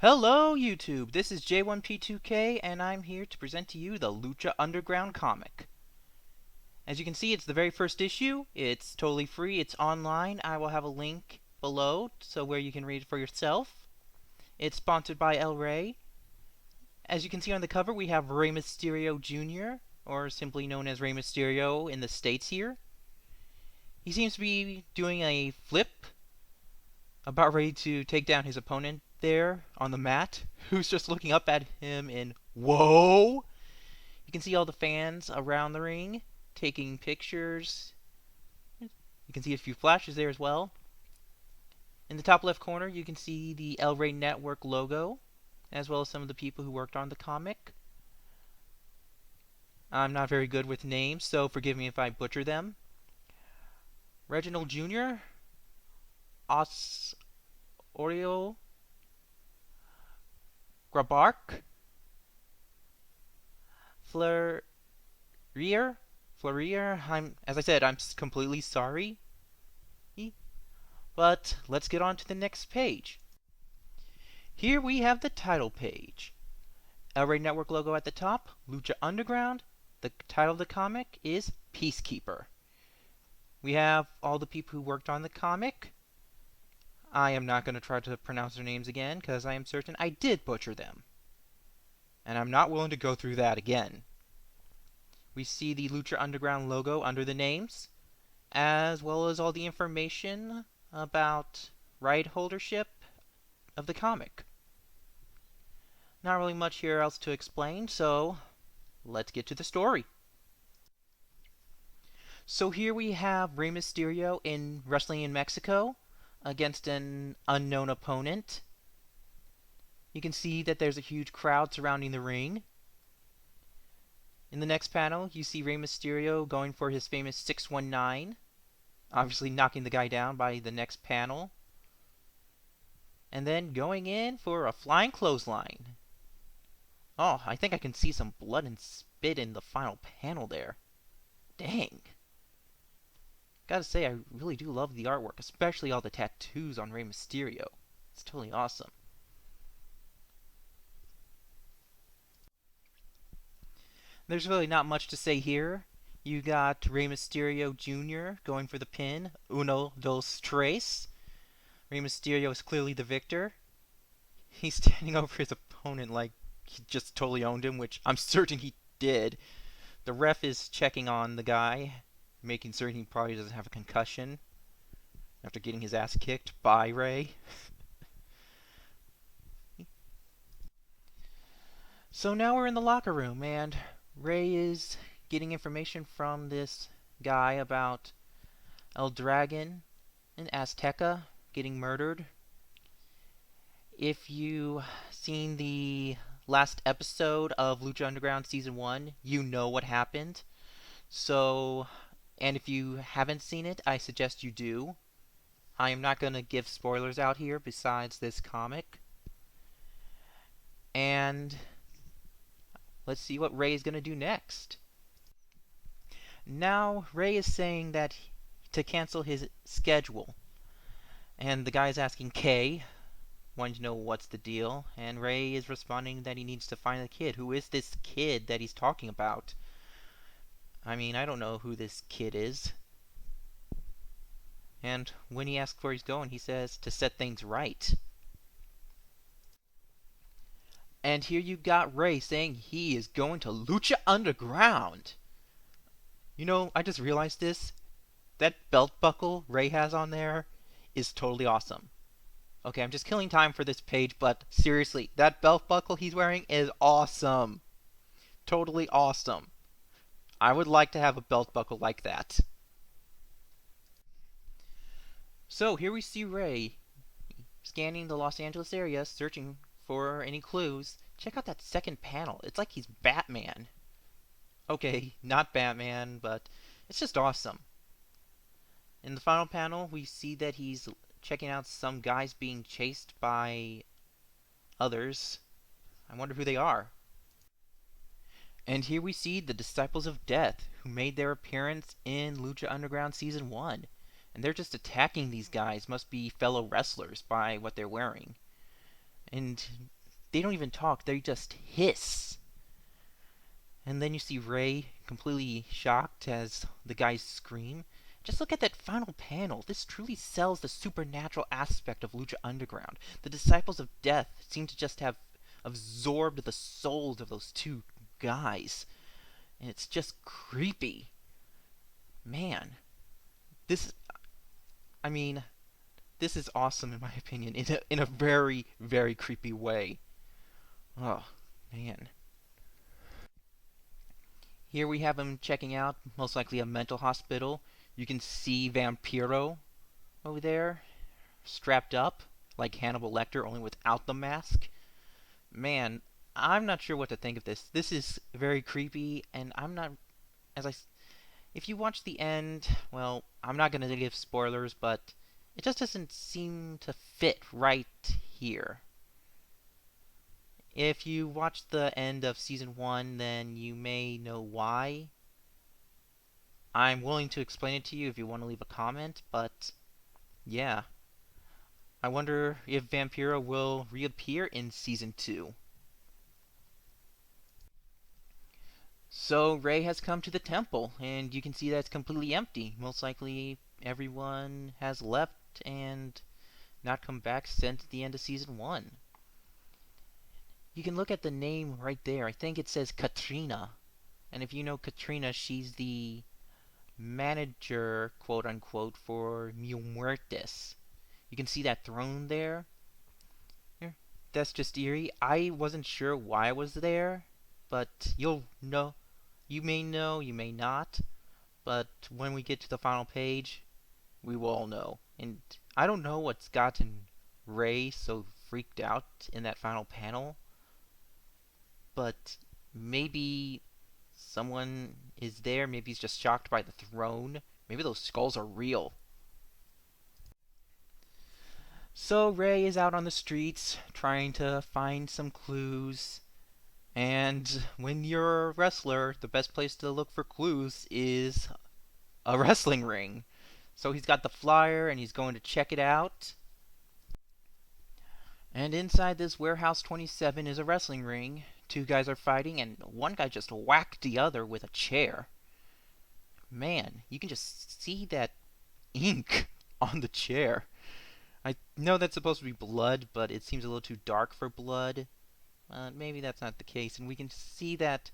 Hello YouTube, this is J1P2K and I'm here to present to you the Lucha Underground comic. As you can see, it's the very first issue. It's totally free, it's online. I will have a link below so where you can read it for yourself. It's sponsored by El Rey. As you can see on the cover, we have Rey Mysterio Jr., or simply known as Rey Mysterio in the States here. He seems to be doing a flip, about ready to take down his opponent there on the mat, who's just looking up at him in whoa! You can see all the fans around the ring taking pictures. You can see a few flashes there as well. In the top left corner, you can see the El Rey Network logo, as well as some of the people who worked on the comic. I'm not very good with names, so forgive me if I butcher them. Reginald Jr., Oreo Grabark, Fleur Florier, as I said, I'm completely sorry. But let's get on to the next page. Here we have the title page. El Rey Network logo at the top, Lucha Underground. The title of the comic is Peacekeeper. We have all the people who worked on the comic. I am not going to try to pronounce their names again, because I am certain I did butcher them. And I'm not willing to go through that again. We see the Lucha Underground logo under the names, as well as all the information about right holdership of the comic. Not really much here else to explain, so let's get to the story. So here we have Rey Mysterio in wrestling in Mexico against an unknown opponent. You can see that there's a huge crowd surrounding the ring. In the next panel, you see Rey Mysterio going for his famous 619, obviously knocking the guy down by the next panel, and then going in for a flying clothesline. Oh, I think I can see some blood and spit in the final panel there. Dang. Gotta say, I really do love the artwork, especially all the tattoos on Rey Mysterio. It's totally awesome. There's really not much to say here. You got Rey Mysterio Jr. going for the pin. Uno, dos, tres. Rey Mysterio is clearly the victor. He's standing over his opponent like he just totally owned him, which I'm certain he did. The ref is checking on the guy, making certain he probably doesn't have a concussion after getting his ass kicked by Rey. So now we're in the locker room, and Rey is getting information from this guy about El Dragon and Azteca getting murdered. If you seen the last episode of Lucha Underground Season 1, you know what happened. So, and if you haven't seen it, I suggest you do. I am not going to give spoilers out here besides this comic. And let's see what Rey is going to do next. Now, Rey is saying that to cancel his schedule. And the guy is asking Kay, wanting to know what's the deal. And Rey is responding that he needs to find the kid. Who is this kid that he's talking about? I mean, I don't know who this kid is. And when he asks where he's going, he says to set things right. And here you got Rey saying he is going to Lucha Underground. You know, I just realized this. That belt buckle Rey has on there is totally awesome. Okay, I'm just killing time for this page, but seriously, that belt buckle he's wearing is awesome. Totally awesome. I would like to have a belt buckle like that. So here we see Rey scanning the Los Angeles area, searching for any clues. Check out that second panel. It's like he's Batman. Okay, not Batman, but it's just awesome. In the final panel, we see that he's checking out some guys being chased by others. I wonder who they are. And here we see the Disciples of Death, who made their appearance in Lucha Underground Season 1. And they're just attacking these guys, must be fellow wrestlers by what they're wearing. and they don't even talk, they just hiss. And then you see Ray completely shocked as the guys scream. Just look at that final panel. This truly sells the supernatural aspect of Lucha Underground. The Disciples of Death seem to just have absorbed the souls of those two guys. And it's just creepy. Man, this, I mean, this is awesome in my opinion, in a very, very creepy way. Oh, man. Here we have him checking out, most likely a mental hospital. You can see Vampiro over there, strapped up, like Hannibal Lecter, only without the mask. Man, I'm not sure what to think of this. This is very creepy, and I'm not, as I, if you watch the end, well, I'm not going to give spoilers, but it just doesn't seem to fit right here. If you watch the end of season 1, then you may know why. I'm willing to explain it to you if you want to leave a comment, but yeah. I wonder if Vampiro will reappear in season 2. So Ray has come to the temple, and you can see that it's completely empty. Most likely everyone has left and not come back since the end of season 1. You can look at the name right there. I think it says Katrina. And if you know Katrina, she's the manager, quote unquote, for Mil Muertes. You can see that throne there. Here. That's just eerie. I wasn't sure why it was there, but you'll know. You may know, you may not. But when we get to the final page, we will all know. And I don't know what's gotten Ray so freaked out in that final panel, but maybe someone is there. Maybe he's just shocked by the throne. Maybe those skulls are real. So Ray is out on the streets trying to find some clues. And when you're a wrestler, the best place to look for clues is a wrestling ring. So he's got the flyer and he's going to check it out. And inside this Warehouse 27 is a wrestling ring. Two guys are fighting, and one guy just whacked the other with a chair. Man, you can just see that ink on the chair. I know that's supposed to be blood, but it seems a little too dark for blood. Maybe that's not the case. And we can see that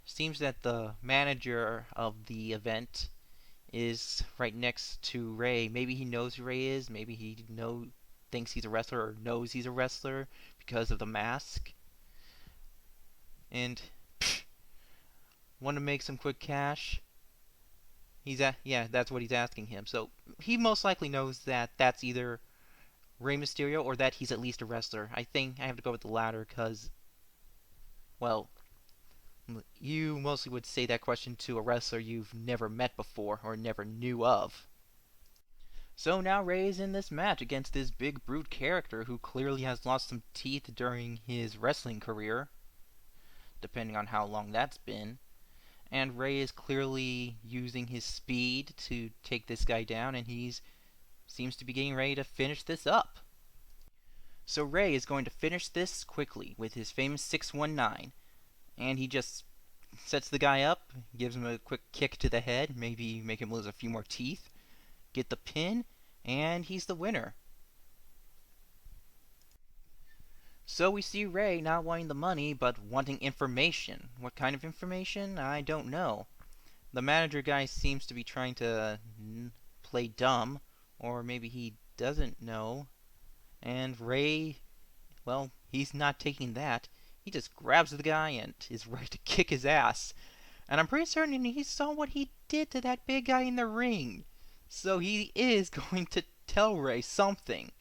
seems that the manager of the event is right next to Ray. Maybe he knows who Ray is. Maybe he thinks he's a wrestler or knows he's a wrestler because of the mask. And want to make some quick cash. Yeah, that's what he's asking him. So he most likely knows that that's either Rey Mysterio or that he's at least a wrestler. I think I have to go with the latter because, well, you mostly would say that question to a wrestler you've never met before or never knew of. So now Ray is in this match against this big brute character who clearly has lost some teeth during his wrestling career, depending on how long that's been. And Ray is clearly using his speed to take this guy down, and he seems to be getting ready to finish this up. So Ray is going to finish this quickly with his famous 619, and he just sets the guy up, gives him a quick kick to the head, maybe make him lose a few more teeth, get the pin, and he's the winner. So we see Ray not wanting the money, but wanting information. What kind of information? I don't know. The manager guy seems to be trying to play dumb, or maybe he doesn't know. And Ray, well, he's not taking that. He just grabs the guy and is ready to kick his ass. And I'm pretty certain he saw what he did to that big guy in the ring. So he is going to tell Ray something.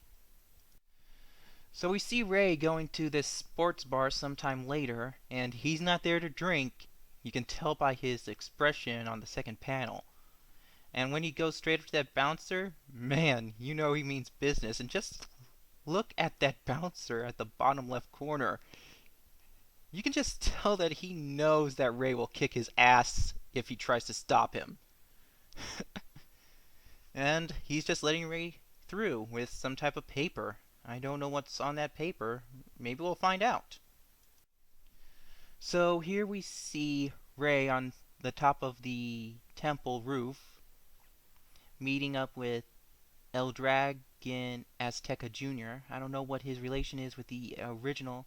So we see Ray going to this sports bar sometime later, and he's not there to drink. You can tell by his expression on the second panel. And when he goes straight up to that bouncer, man, you know he means business. And just look at that bouncer at the bottom left corner. You can just tell that he knows that Ray will kick his ass if he tries to stop him. And he's just letting Ray through with some type of paper. I don't know what's on that paper. Maybe we'll find out. So here we see Ray on the top of the temple roof meeting up with El Dragon Azteca Jr. I don't know what his relation is with the original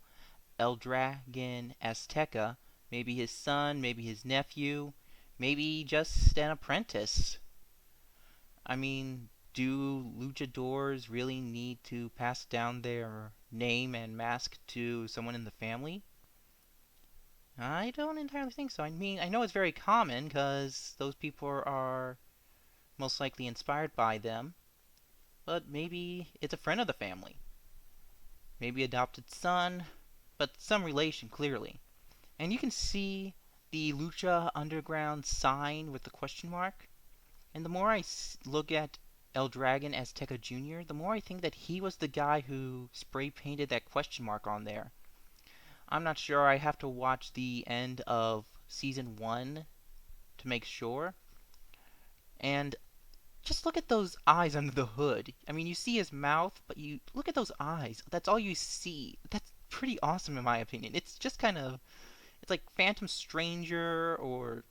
El Dragon Azteca. Maybe his son, maybe his nephew, maybe just an apprentice. I mean, do luchadors really need to pass down their name and mask to someone in the family? I don't entirely think so. I mean, I know it's very common because those people are most likely inspired by them, but maybe it's a friend of the family. Maybe adopted son, but some relation clearly. And you can see the Lucha Underground sign with the question mark. And the more I look at El Dragon Azteca Jr., the more I think that he was the guy who spray painted that question mark on there. I'm not sure. I have to watch the end of season 1 to make sure. And just look at those eyes under the hood. I mean, you see his mouth, but you look at those eyes. That's all you see. That's pretty awesome in my opinion. It's just kind of it's like Phantom Stranger or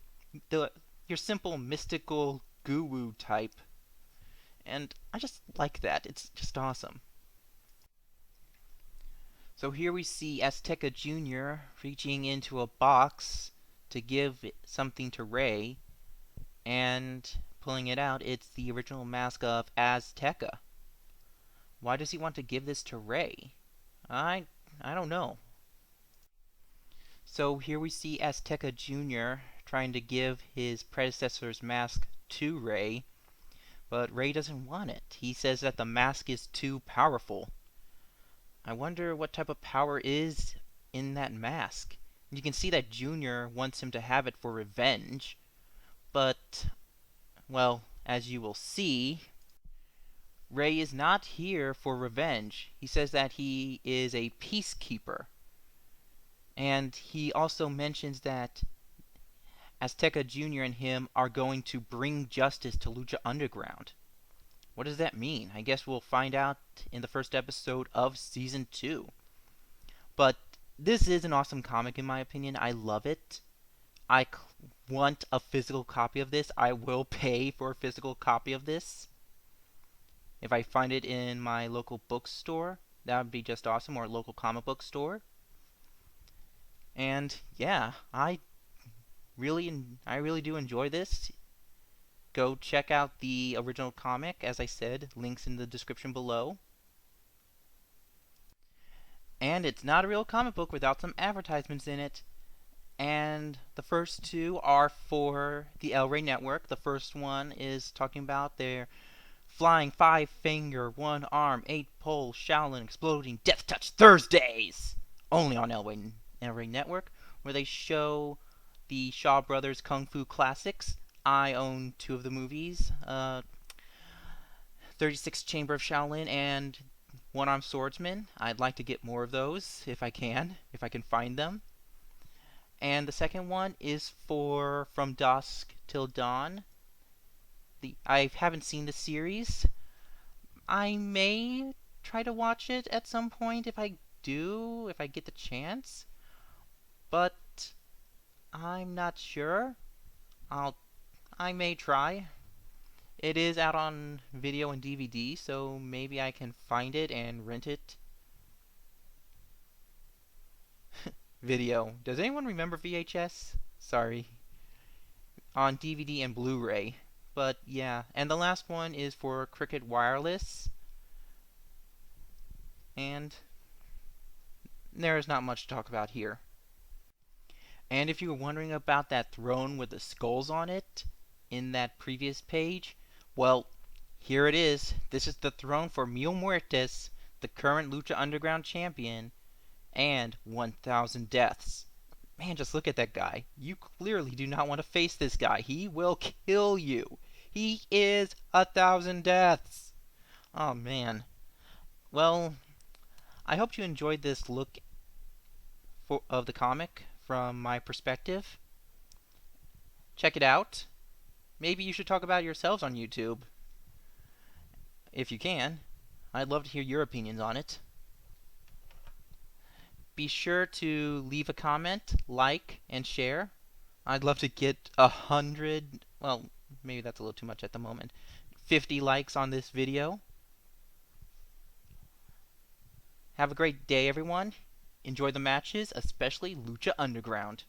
the your simple mystical guru type. And I just like that. It's just awesome. So here we see Azteca Jr. reaching into a box to give something to Ray, and pulling it out, it's the original mask of Azteca. Why does he want to give this to Ray? I I don't know. So here we see Azteca Jr. trying to give his predecessor's mask to Ray, but Ray doesn't want it. He says that the mask is too powerful. I wonder what type of power is in that mask. You can see that Junior wants him to have it for revenge, but, well, as you will see, Ray is not here for revenge. He says that he is a peacekeeper. And he also mentions that Azteca Jr. and him are going to bring justice to Lucha Underground. What does that mean? I guess we'll find out in the first episode of Season 2. But this is an awesome comic in my opinion. I love it. I want a physical copy of this. I will pay for a physical copy of this. If I find it in my local bookstore, that would be just awesome, or a local comic book store. And yeah, I really do enjoy this. Go check out the original comic, as I said, links in the description below. And it's not a real comic book without some advertisements in it. And the first two are for the El Rey Network. The first one is talking about their flying 5-finger, 1-arm, 8-pole, Shaolin exploding Death Touch Thursdays! Only on El Rey Network, where they show the Shaw Brothers Kung Fu classics. I own 2 of the movies, 36 Chamber of Shaolin and One-Armed Swordsman. I'd like to get more of those if I can find them. And the second one is for From Dusk Till Dawn. I haven't seen the series. I may try to watch it at some point if I get the chance. But I'm not sure. I may try. It is out on video and DVD, so maybe I can find it and rent it. Video. Does anyone remember VHS? Sorry. On DVD and Blu-ray. But yeah, and the last one is for Cricket Wireless. And there is not much to talk about here. And if you were wondering about that throne with the skulls on it in that previous page, well, here it is. This is the throne for Mil Muertes, the current Lucha Underground champion, and 1,000 deaths. Man, just look at that guy. You clearly do not want to face this guy. He will kill you. He is 1,000 deaths. Oh, man. Well, I hope you enjoyed this look of the comic from my perspective. Check it out. Maybe you should talk about it yourselves on YouTube. If you can. I'd love to hear your opinions on it. Be sure to leave a comment, like, and share. I'd love to get 100, well, maybe that's a little too much at the moment, 50 likes on this video. Have a great day, everyone. Enjoy the matches, especially Lucha Underground.